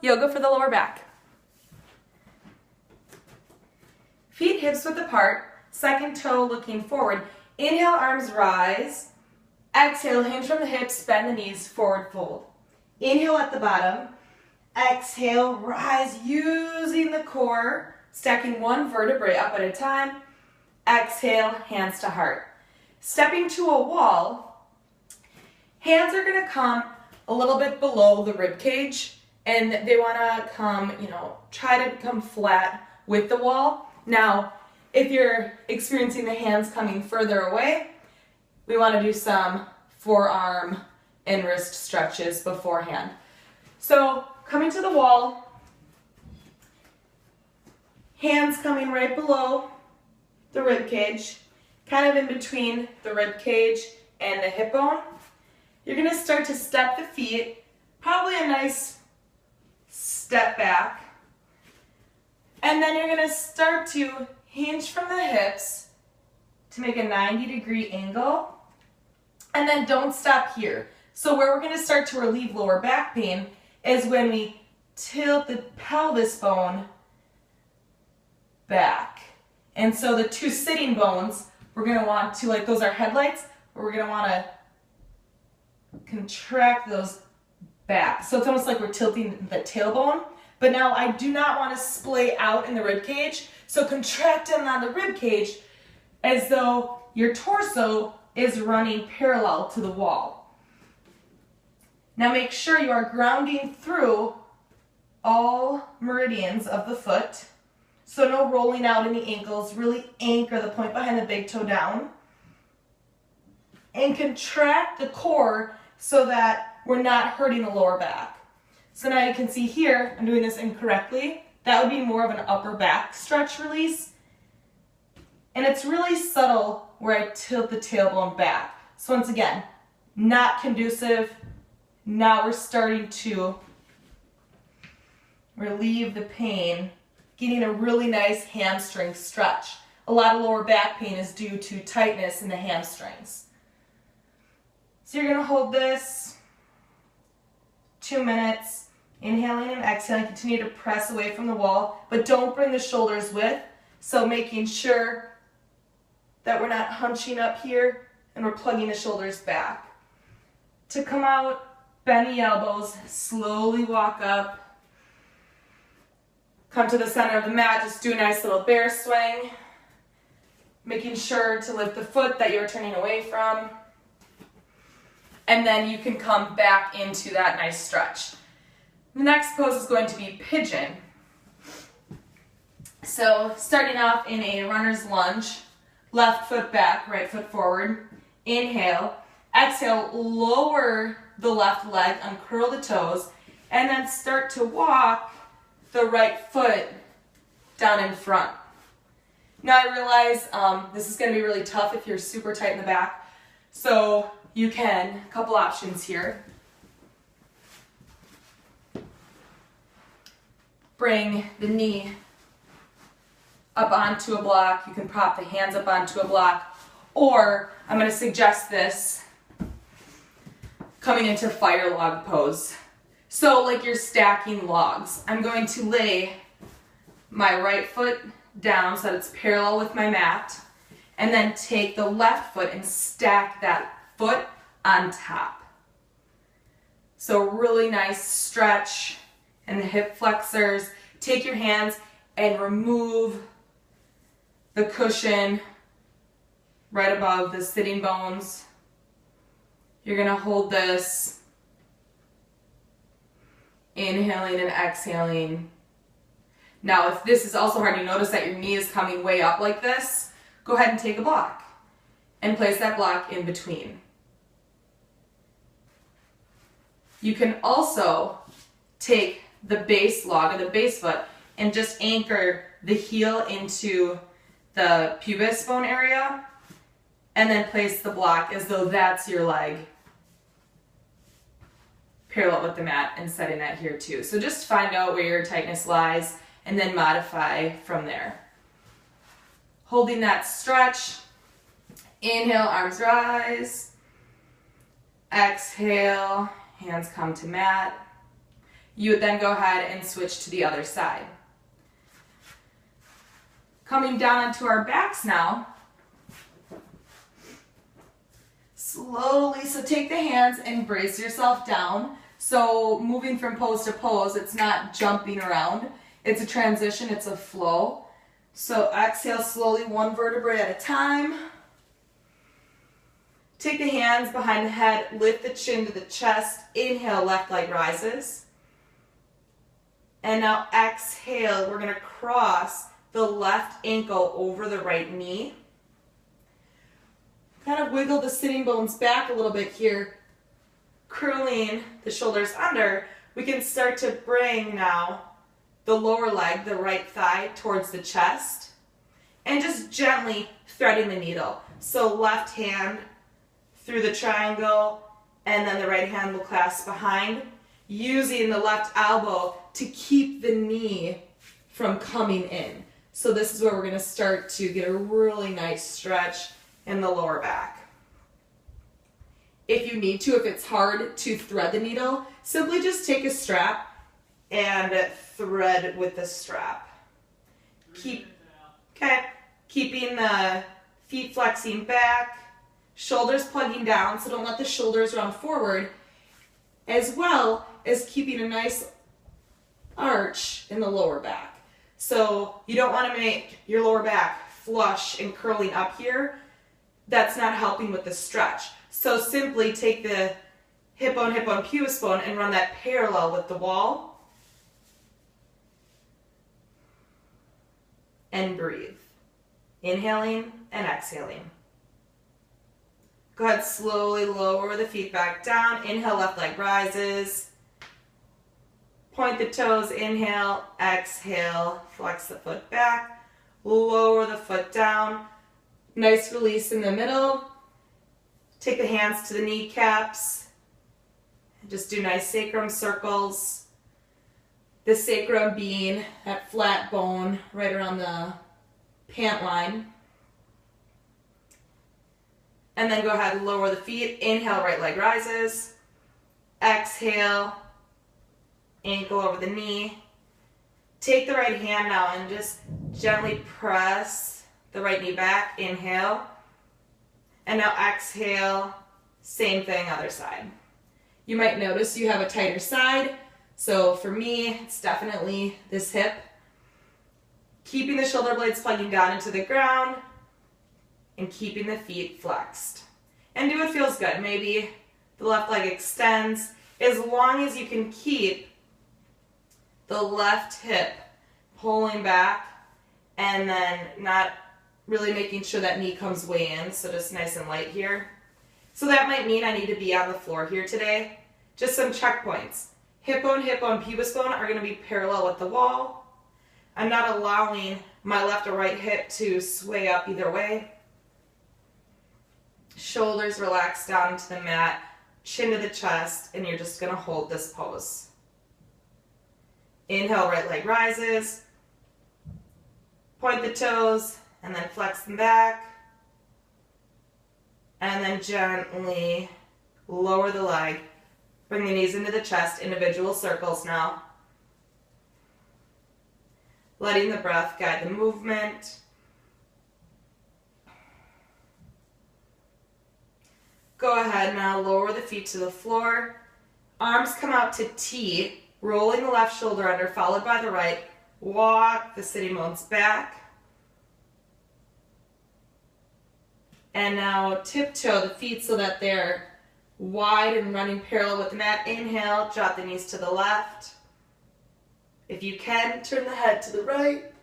yoga for the lower back. Feet hips width apart, second toe looking forward. Inhale, arms rise. Exhale, hinge from the hips, bend the knees, forward fold. Inhale at the bottom. Exhale, rise using the core, stacking one vertebrae up at a time. Exhale, hands to heart. Stepping to a wall, hands are going to come a little bit below the rib cage, and they want to come, try to come flat with the wall. Now, if you're experiencing the hands coming further away, we want to do some forearm and wrist stretches beforehand. So, coming to the wall, hands coming right below the rib cage, kind of in between the rib cage and the hip bone. You're going to start to step the feet, probably a nice step back. And then you're going to start to hinge from the hips to make a 90-degree angle. And then don't stop here. So where we're going to start to relieve lower back pain is when we tilt the pelvis bone back. And so the two sitting bones, we're going to want to, like those are headlights, but we're going to want to contract those back. So it's almost like we're tilting the tailbone. But now I do not want to splay out in the rib cage. So contract in on the rib cage as though your torso is running parallel to the wall. Now make sure you are grounding through all meridians of the foot. So no rolling out in the ankles. Really anchor the point behind the big toe down. And contract the core so that we're not hurting the lower back. So now you can see here, I'm doing this incorrectly. That would be more of an upper back stretch release. And it's really subtle where I tilt the tailbone back. So once again, not conducive. Now we're starting to relieve the pain, getting a really nice hamstring stretch. A lot of lower back pain is due to tightness in the hamstrings. So you're going to hold this 2 minutes. Inhaling and exhaling, continue to press away from the wall, but don't bring the shoulders with. So making sure that we're not hunching up here and we're plugging the shoulders back. To come out, bend the elbows, slowly walk up. Come to the center of the mat, just do a nice little bear swing. Making sure to lift the foot that you're turning away from. And then you can come back into that nice stretch. The next pose is going to be pigeon. So starting off in a runner's lunge, left foot back, right foot forward. Inhale, exhale, lower the left leg, uncurl the toes, and then start to walk the right foot down in front. Now I realize this is going to be really tough if you're super tight in the back. So you can, a couple options here. Bring the knee up onto a block. You can prop the hands up onto a block. Or I'm going to suggest this coming into fire log pose. So like you're stacking logs. I'm going to lay my right foot down so that it's parallel with my mat. And then take the left foot and stack that foot on top. So really nice stretch in the hip flexors. Take your hands and remove the cushion right above the sitting bones. You're going to hold this, inhaling and exhaling. Now, if this is also hard, you notice that your knee is coming way up like this, go ahead and take a block and place that block in between. You can also take the base log or the base foot and just anchor the heel into the pubis bone area and then place the block as though that's your leg parallel with the mat and setting that here too. So just find out where your tightness lies and then modify from there. Holding that stretch, inhale, arms rise, exhale, hands come to mat. You would then go ahead and switch to the other side. Coming down onto our backs now. Slowly, so take the hands and brace yourself down. So moving from pose to pose, it's not jumping around. It's a transition, it's a flow. So exhale slowly, one vertebrae at a time. Take the hands behind the head, lift the chin to the chest. Inhale, left leg rises. And now exhale, we're gonna cross the left ankle over the right knee. Kind of wiggle the sitting bones back a little bit here, curling the shoulders under. We can start to bring now the lower leg, the right thigh, towards the chest, and just gently threading the needle. So left hand through the triangle, and then the right hand will clasp behind, using the left elbow to keep the knee from coming in. So this is where we're going to start to get a really nice stretch in the lower back. If you need to, if it's hard to thread the needle, simply just take a strap and thread with the strap. Keeping the feet flexing back, shoulders plugging down, so don't let the shoulders round forward, as well as keeping a nice arch in the lower back. So you don't want to make your lower back flush and curling up here. That's not helping with the stretch. So simply take the hip bone, pubis bone, and run that parallel with the wall. And breathe. Inhaling and exhaling. Go ahead, slowly lower the feet back down. Inhale, left leg rises. Point the toes, inhale, exhale, flex the foot back. Lower the foot down. Nice release in the middle. Take the hands to the kneecaps. Just do nice sacrum circles. The sacrum being that flat bone right around the pant line. And then go ahead and lower the feet. Inhale, right leg rises. Exhale, ankle over the knee. Take the right hand now and just gently press the right knee back. Inhale. And now exhale, same thing, other side. You might notice you have a tighter side. So for me, it's definitely this hip. Keeping the shoulder blades plugging down into the ground and keeping the feet flexed. And do what feels good. Maybe the left leg extends, as long as you can keep the left hip pulling back and then not really making sure that knee comes way in, so just nice and light here. So that might mean I need to be on the floor here today. Just some checkpoints. Hip bone, pubis bone are going to be parallel with the wall. I'm not allowing my left or right hip to sway up either way. Shoulders relax down into the mat, chin to the chest, and you're just going to hold this pose. Inhale, right leg rises. Point the toes, and then flex them back. And then gently lower the leg. Bring the knees into the chest, individual circles now. Letting the breath guide the movement. Go ahead now, lower the feet to the floor. Arms come out to T, rolling the left shoulder under, followed by the right. Walk the sitting bones back. And now tiptoe the feet so that they're wide and running parallel with the mat. Inhale, drop the knees to the left. If you can, turn the head to the right.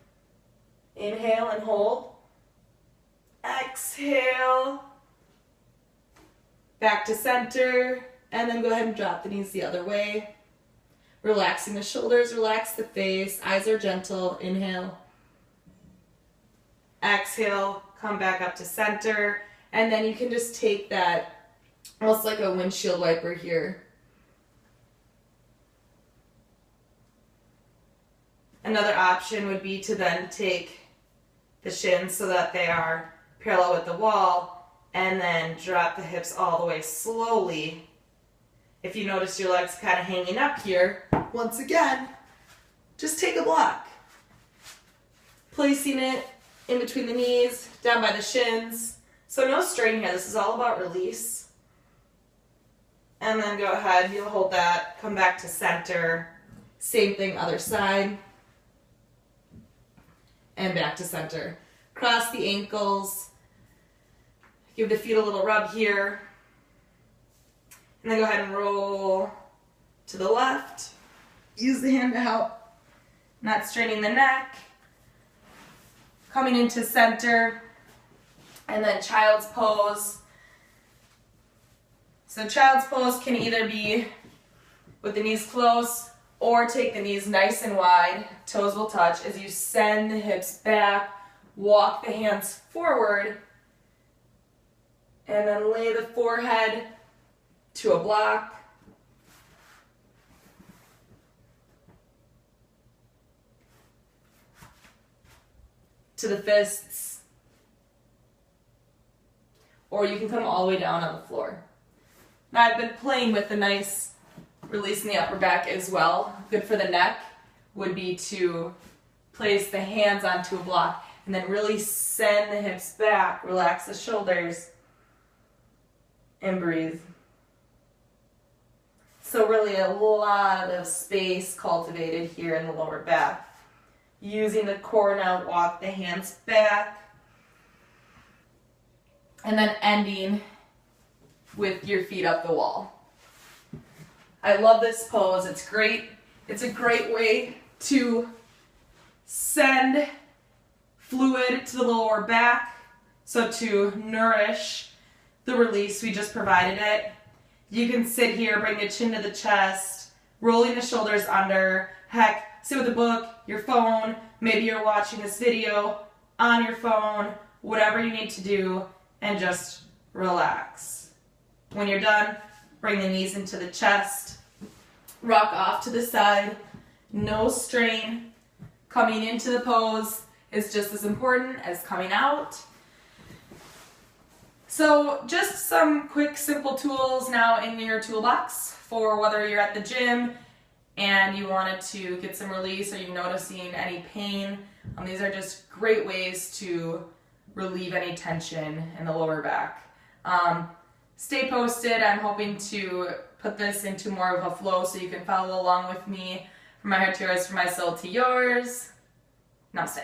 Inhale and hold. Exhale. Back to center. And then go ahead and drop the knees the other way. Relaxing the shoulders, relax the face. Eyes are gentle. Inhale. Exhale. Come back up to center. And then you can just take that, almost like a windshield wiper here. Another option would be to then take the shins so that they are parallel with the wall, and then drop the hips all the way slowly. If you notice your legs kind of hanging up here, once again, just take a block. Placing it in between the knees, down by the shins. So no strain here, this is all about release. And then go ahead, you'll hold that, come back to center. Same thing, other side. And back to center. Cross the ankles. Give the feet a little rub here. And then go ahead and roll to the left. Use the hand to help. Not straining the neck. Coming into center. And then child's pose. So child's pose can either be with the knees close or take the knees nice and wide. Toes will touch as you send the hips back. Walk the hands forward. And then lay the forehead to a block. To the fists. Or you can come all the way down on the floor. Now I've been playing with a nice release in the upper back as well. Good for the neck would be to place the hands onto a block and then really send the hips back, relax the shoulders, and breathe. So really a lot of space cultivated here in the lower back. Using the core now, walk the hands back. And then ending with your feet up the wall. I love this pose. It's great. It's a great way to send fluid to the lower back. So to nourish the release, we just provided it. You can sit here, bring the chin to the chest, rolling the shoulders under. Heck, sit with a book, your phone. Maybe you're watching this video on your phone, whatever you need to do, and just relax. When you're done, bring the knees into the chest, rock off to the side, no strain. Coming into the pose is just as important as coming out. So just some quick, simple tools now in your toolbox for whether you're at the gym and you wanted to get some release or you're noticing any pain. These are just great ways to relieve any tension in the lower back. Stay posted. I'm hoping to put this into more of a flow so you can follow along with me. From my heart to yours, from my soul to yours. Namaste.